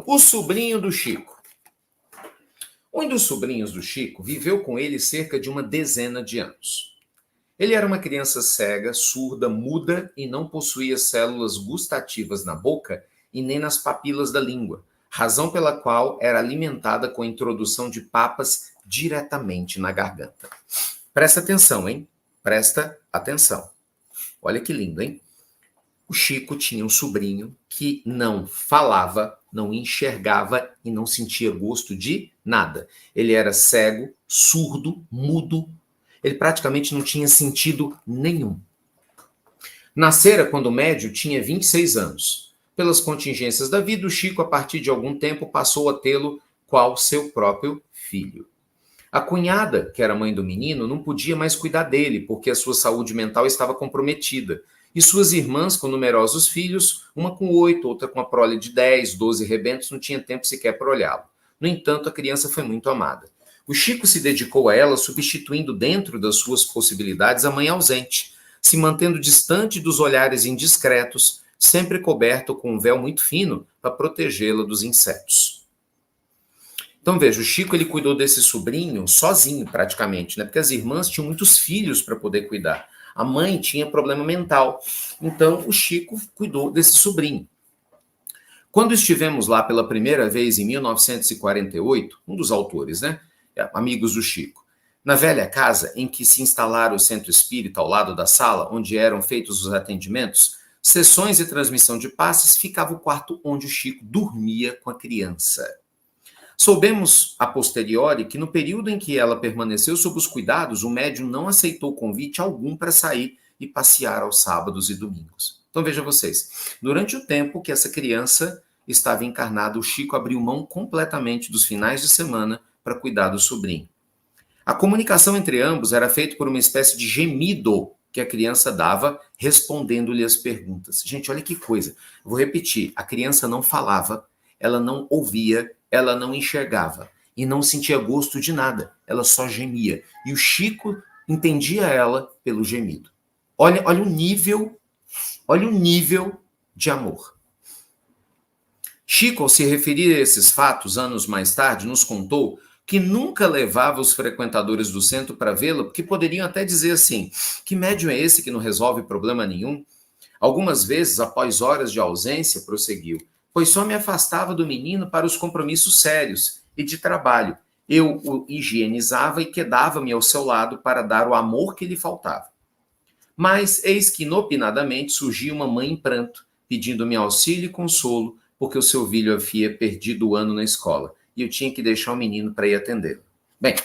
o sobrinho do Chico. Um dos sobrinhos do Chico viveu com ele cerca de uma dezena de anos. Ele era uma criança cega, surda, muda e não possuía células gustativas na boca e nem nas papilas da língua, razão pela qual era alimentada com a introdução de papas diretamente na garganta. Presta atenção, hein? Presta atenção. Olha que lindo, hein? O Chico tinha um sobrinho que não falava, não enxergava e não sentia gosto de nada. Ele era cego, surdo, mudo. Ele praticamente não tinha sentido nenhum. Nascera quando o médio tinha 26 anos. Pelas contingências da vida, o Chico, a partir de algum tempo, passou a tê-lo qual seu próprio filho. A cunhada, que era mãe do menino, não podia mais cuidar dele, porque a sua saúde mental estava comprometida. E suas irmãs, com numerosos filhos, uma com 8, outra com a prole de 10, 12 rebentos, não tinha tempo sequer para olhá-lo. No entanto, a criança foi muito amada. O Chico se dedicou a ela, substituindo dentro das suas possibilidades a mãe ausente, se mantendo distante dos olhares indiscretos, sempre coberto com um véu muito fino para protegê-la dos insetos. Então veja, o Chico ele cuidou desse sobrinho sozinho praticamente, né? Porque as irmãs tinham muitos filhos para poder cuidar. A mãe tinha problema mental. Então o Chico cuidou desse sobrinho. Quando estivemos lá pela primeira vez em 1948, um dos autores, né? Amigos do Chico, na velha casa em que se instalara o centro espírita ao lado da sala, onde eram feitos os atendimentos, sessões e transmissão de passes, ficava o quarto onde o Chico dormia com a criança. Soubemos a posteriori que no período em que ela permaneceu sob os cuidados, o médium não aceitou convite algum para sair e passear aos sábados e domingos. Então veja vocês, durante o tempo que essa criança estava encarnada, o Chico abriu mão completamente dos finais de semana para cuidar do sobrinho. A comunicação entre ambos era feita por uma espécie de gemido que a criança dava, respondendo-lhe as perguntas. Gente, olha que coisa. Eu vou repetir. A criança não falava, ela não ouvia, ela não enxergava e não sentia gosto de nada. Ela só gemia. E o Chico entendia ela pelo gemido. Olha o nível de amor. Chico, ao se referir a esses fatos, anos mais tarde, nos contou que nunca levava os frequentadores do centro para vê-la, porque poderiam até dizer assim, que médium é esse que não resolve problema nenhum? Algumas vezes, após horas de ausência, prosseguiu, pois só me afastava do menino para os compromissos sérios e de trabalho. Eu o higienizava e quedava-me ao seu lado para dar o amor que lhe faltava. Mas eis que inopinadamente surgia uma mãe em pranto, pedindo-me auxílio e consolo, porque o seu filho havia perdido o ano na escola, e eu tinha que deixar o menino para ir atendê-lo. Bem,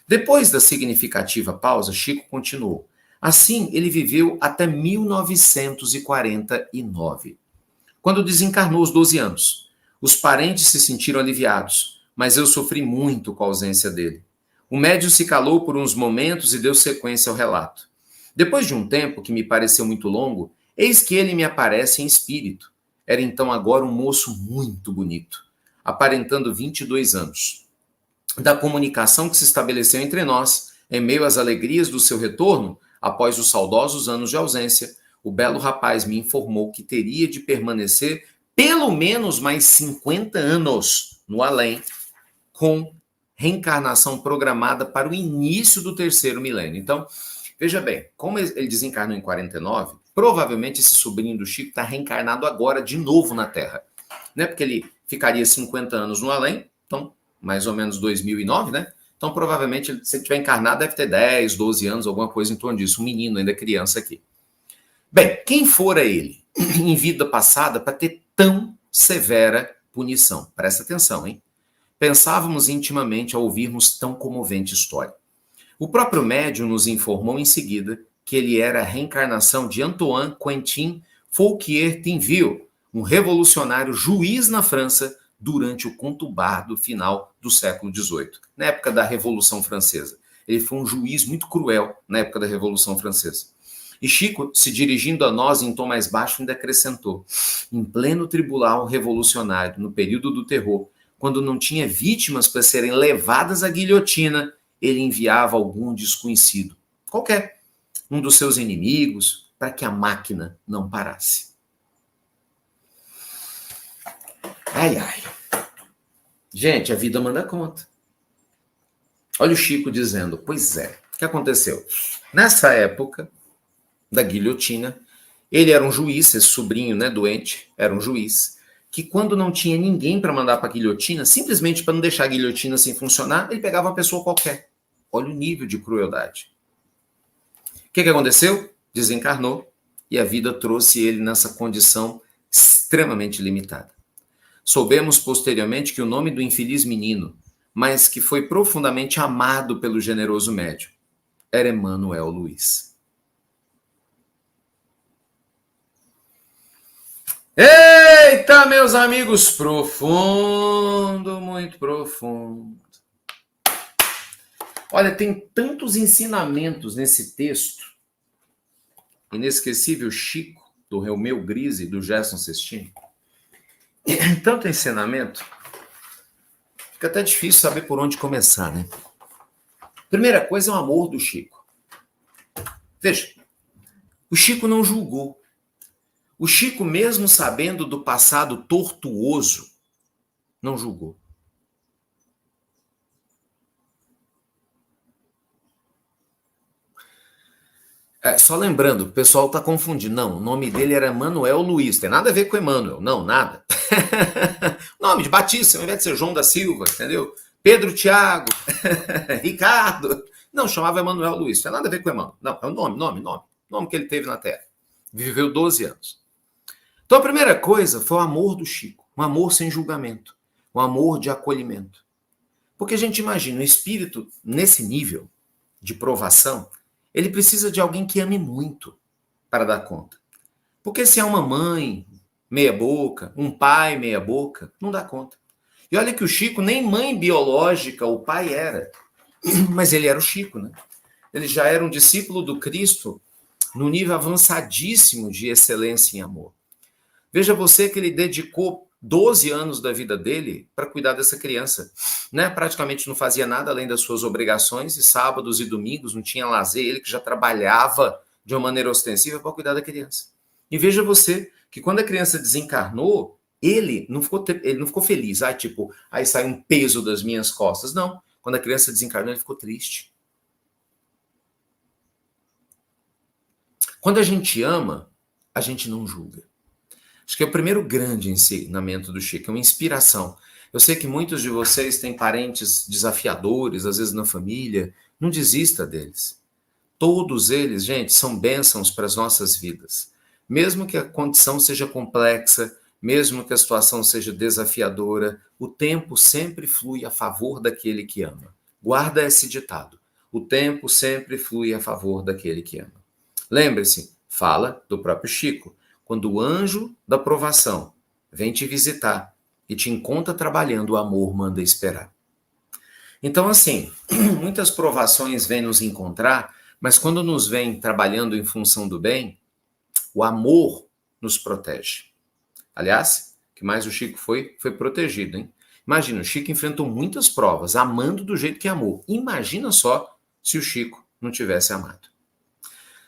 depois da significativa pausa, Chico continuou. Assim, ele viveu até 1949, quando desencarnou aos 12 anos. Os parentes se sentiram aliviados, mas eu sofri muito com a ausência dele. O médium se calou por uns momentos e deu sequência ao relato. Depois de um tempo, que me pareceu muito longo, eis que ele me aparece em espírito. Era então agora um moço muito bonito, aparentando 22 anos. Da comunicação que se estabeleceu entre nós, em meio às alegrias do seu retorno, após os saudosos anos de ausência, o belo rapaz me informou que teria de permanecer pelo menos mais 50 anos no além, com reencarnação programada para o início do terceiro milênio. Então, veja bem, como ele desencarnou em 49, provavelmente esse sobrinho do Chico está reencarnado agora de novo na Terra. Né? Porque ele ficaria 50 anos no além, então mais ou menos 2009, né? Então provavelmente, se ele estiver encarnado, deve ter 10, 12 anos, alguma coisa em torno disso. Um menino ainda criança aqui. Bem, quem fora ele em vida passada para ter tão severa punição? Presta atenção, hein? Pensávamos intimamente ao ouvirmos tão comovente história. O próprio médium nos informou em seguida que ele era a reencarnação de Antoine Quentin Fouquier-Tinville, um revolucionário juiz na França durante o conturbado final do século XVIII, na época da Revolução Francesa. Ele foi um juiz muito cruel na época da Revolução Francesa. E Chico, se dirigindo a nós em tom mais baixo, ainda acrescentou, em pleno tribunal revolucionário, no período do terror, quando não tinha vítimas para serem levadas à guilhotina, ele enviava algum desconhecido, qualquer, um dos seus inimigos, para que a máquina não parasse. Ai, ai. Gente, a vida manda conta. Olha o Chico dizendo, pois é, o que aconteceu? Nessa época da guilhotina, ele era um juiz, esse sobrinho, né, doente, era um juiz, que quando não tinha ninguém para mandar para a guilhotina, simplesmente para não deixar a guilhotina sem funcionar, ele pegava uma pessoa qualquer. Olha o nível de crueldade. O que aconteceu? Desencarnou e a vida trouxe ele nessa condição extremamente limitada. Soubemos posteriormente que o nome do infeliz menino, mas que foi profundamente amado pelo generoso médium, era Emanuel Luiz. Eita, meus amigos, profundo, muito profundo. Olha, tem tantos ensinamentos nesse texto. Inesquecível Chico, do Romeu Grise e do Gerson Sestini. Tanto ensinamento, fica até difícil saber por onde começar, né? Primeira coisa é o amor do Chico. Veja, o Chico não julgou. O Chico, mesmo sabendo do passado tortuoso, não julgou. Só lembrando, o pessoal está confundindo. Não, o nome dele era Manuel Luiz. Tem nada a ver com Emmanuel. Não, nada. Nome de Batista, ao invés de ser João da Silva, entendeu? Pedro Tiago, Ricardo. Não, chamava Emanuel Luiz. Tem nada a ver com Emmanuel. Não, é o nome que ele teve na Terra. Viveu 12 anos. Então a primeira coisa foi o amor do Chico. Um amor sem julgamento. Um amor de acolhimento. Porque a gente imagina, o espírito nesse nível de provação, ele precisa de alguém que ame muito para dar conta. Porque se é uma mãe meia boca, um pai meia boca, não dá conta. E olha que o Chico nem mãe biológica o pai era, mas ele era o Chico, né? Ele já era um discípulo do Cristo no nível avançadíssimo de excelência em amor. Veja você que ele dedicou 12 anos da vida dele para cuidar dessa criança, né? Praticamente não fazia nada além das suas obrigações, e sábados e domingos não tinha lazer, ele que já trabalhava de uma maneira ostensiva para cuidar da criança. E veja você que quando a criança desencarnou, ele não ficou feliz, aí sai um peso das minhas costas. Não, quando a criança desencarnou, ele ficou triste. Quando a gente ama, a gente não julga. Acho que é o primeiro grande ensinamento do Chico, é uma inspiração. Eu sei que muitos de vocês têm parentes desafiadores, às vezes na família, não desista deles. Todos eles, gente, são bênçãos para as nossas vidas. Mesmo que a condição seja complexa, mesmo que a situação seja desafiadora, o tempo sempre flui a favor daquele que ama. Guarda esse ditado. O tempo sempre flui a favor daquele que ama. Lembre-se, fala do próprio Chico. Quando o anjo da provação vem te visitar e te encontra trabalhando, o amor manda esperar. Então, assim, muitas provações vêm nos encontrar, mas quando nos vêm trabalhando em função do bem, o amor nos protege. Aliás, que mais o Chico foi protegido, hein? Imagina, o Chico enfrentou muitas provas, amando do jeito que amou. Imagina só se o Chico não tivesse amado.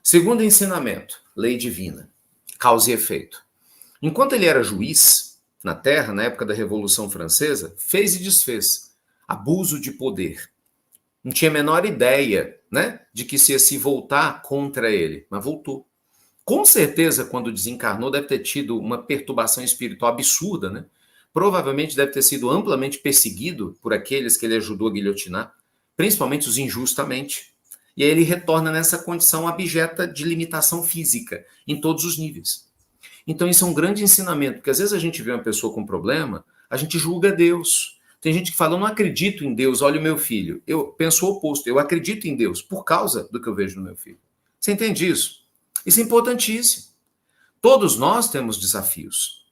Segundo ensinamento, lei divina. Causa e efeito. Enquanto ele era juiz na Terra, na época da Revolução Francesa, fez e desfez. Abuso de poder. Não tinha a menor ideia, né, de que se ia se voltar contra ele, mas voltou. Com certeza, quando desencarnou, deve ter tido uma perturbação espiritual absurda, né? Provavelmente deve ter sido amplamente perseguido por aqueles que ele ajudou a guilhotinar, principalmente os injustamente. E aí ele retorna nessa condição abjeta de limitação física, em todos os níveis. Então isso é um grande ensinamento, porque às vezes a gente vê uma pessoa com problema, a gente julga Deus. Tem gente que fala, eu não acredito em Deus, olha o meu filho. Eu penso o oposto, eu acredito em Deus por causa do que eu vejo no meu filho. Você entende isso? Isso é importantíssimo. Todos nós temos desafios,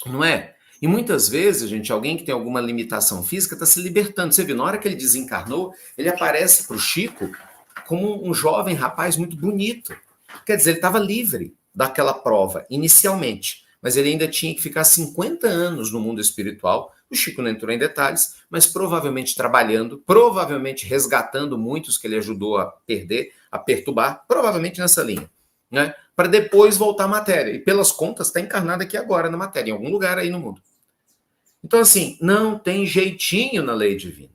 não é? E muitas vezes, gente, alguém que tem alguma limitação física está se libertando. Você viu, na hora que ele desencarnou, ele aparece para o Chico como um jovem rapaz muito bonito. Quer dizer, ele estava livre daquela prova, inicialmente, mas ele ainda tinha que ficar 50 anos no mundo espiritual. O Chico não entrou em detalhes, mas provavelmente trabalhando, provavelmente resgatando muitos que ele ajudou a perder, a perturbar, provavelmente nessa linha, né? Para depois voltar à matéria. E pelas contas, está encarnado aqui agora na matéria, em algum lugar aí no mundo. Então, assim, não tem jeitinho na lei divina.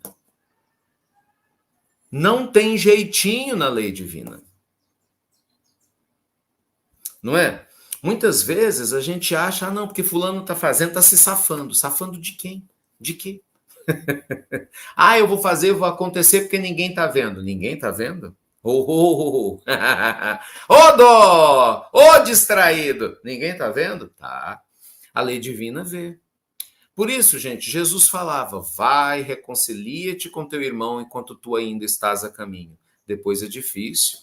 Não tem jeitinho na lei divina. Não é? Muitas vezes a gente acha, não, porque fulano está fazendo, está se safando. Safando de quem? De quê? Eu vou fazer, vou acontecer porque ninguém está vendo. Ninguém está vendo? Ô dó! Ô distraído! Ninguém está vendo? Tá. A lei divina vê. Por isso, gente, Jesus falava, vai, reconcilia-te com teu irmão enquanto tu ainda estás a caminho. Depois é difícil.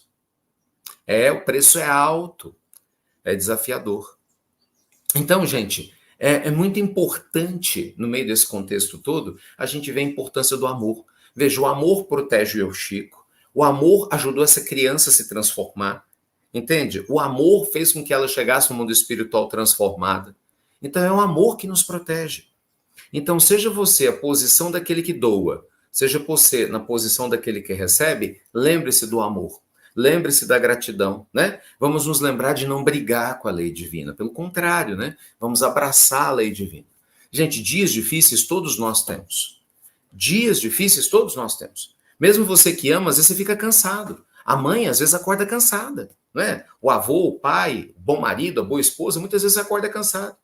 O preço é alto. É desafiador. Então, gente, é muito importante, no meio desse contexto todo, a gente vê a importância do amor. Veja, o amor protege o Chico, o amor ajudou essa criança a se transformar, entende? O amor fez com que ela chegasse no mundo espiritual transformada. Então, é o amor que nos protege. Então, seja você a posição daquele que doa, seja você na posição daquele que recebe, lembre-se do amor. Lembre-se da gratidão, né? Vamos nos lembrar de não brigar com a lei divina. Pelo contrário, né? Vamos abraçar a lei divina. Gente, dias difíceis todos nós temos. Dias difíceis todos nós temos. Mesmo você que ama, às vezes você fica cansado. A mãe, às vezes, acorda cansada, não é? O avô, o pai, o bom marido, a boa esposa, muitas vezes acorda cansado.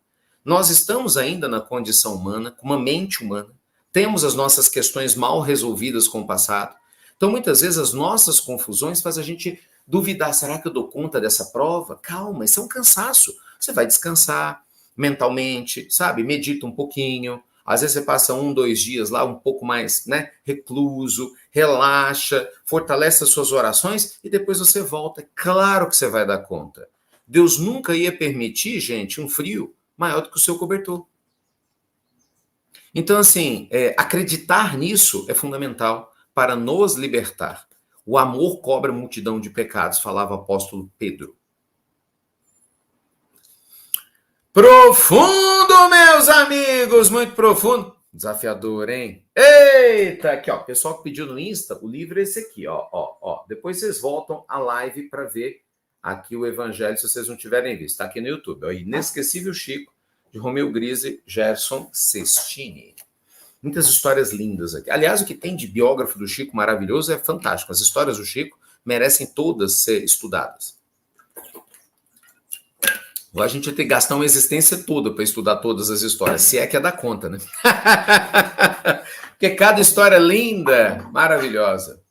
Nós estamos ainda na condição humana, com uma mente humana. Temos as nossas questões mal resolvidas com o passado. Então, muitas vezes, as nossas confusões fazem a gente duvidar, será que eu dou conta dessa prova? Calma, isso é um cansaço. Você vai descansar mentalmente, sabe? Medita um pouquinho. Às vezes você passa 1, 2 dias lá um pouco mais, né, recluso, relaxa, fortalece as suas orações e depois você volta. É claro que você vai dar conta. Deus nunca ia permitir, gente, um frio maior do que o seu cobertor. Então, assim, acreditar nisso é fundamental para nos libertar. O amor cobra multidão de pecados, falava o apóstolo Pedro. Profundo, meus amigos, muito profundo. Desafiador, hein? Eita, aqui, ó, o pessoal que pediu no Insta, o livro é esse aqui, ó. Depois vocês voltam à live para ver aqui o Evangelho, se vocês não tiverem visto. Está aqui no YouTube, ó, Inesquecível Chico, de Romeu Grise, Gerson Sestini. Muitas histórias lindas aqui. Aliás, o que tem de biógrafo do Chico maravilhoso é fantástico. As histórias do Chico merecem todas ser estudadas. A gente vai ter que gastar uma existência toda para estudar todas as histórias, se é que é da conta, né? Porque cada história linda, maravilhosa.